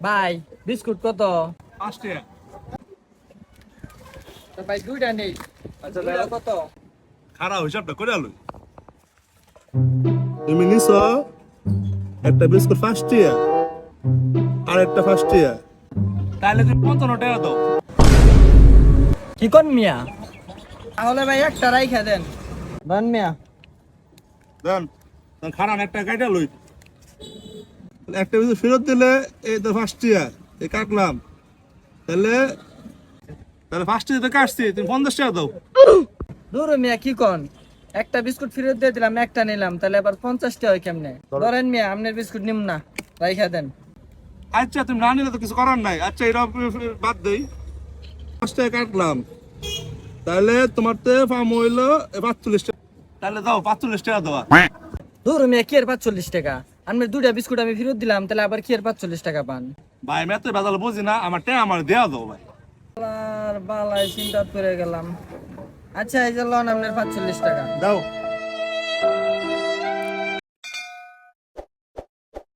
ভাই বিস্কুট কত? 5 টাকা। তো ভাই দুইটা নেই। আচ্ছা দুইটা কত? খারাপ হিসাবটা করে আলো। তুমি নিছ একটা বিস্কুট 5 টাকা আর একটা 5 টাকা, তাহলে তুমি 55 টাকা দাও। কি কোন মিয়া? তাহলে ভাই একটা রাইখা দেন। বান মিয়া। দেন খারাপ একটা কাইটা লই। একটা বিস্কুট ফেরত দিলে এই তো 5 টাকা এই কাটলাম, তাহলে তাহলে 5 টাকা তো কাটছি, তুমি 50 টাকা দাও। দূর মিয়া কি কোন? একটা বিস্কুট ফেরত দিয়ে দিলাম, একটা নিলাম, তাহলে আবার 50 টাকা হয় কেমনে? ধরেন মিয়া, আপনার বিস্কুট নিম না, রাইখা দেন। আচ্ছা তুমি না নিলে তো কিছু করার নাই। আচ্ছা এটা বাদ দেই, 5 টাকা কাটলাম, তাহলে তোমার তো ফার্ম হইলো 45 টাকা, তাহলে দাও 45 টাকা দেওয়া। দূর মিয়া, কি আর 45 টাকা? আপনার দুইটা বিস্কুট আমি ফেরত দিলাম, তাহলে আবার কি আর 45 টাকা পান? ভাই আমি এত বাজাল বুঝি না, আমার টাকা আমার দেওয়া দাও ভাই। আর বালায় চিন্তা করে গেলাম। আচ্ছা এই যে লন আপনার 45 টাকা। দাও।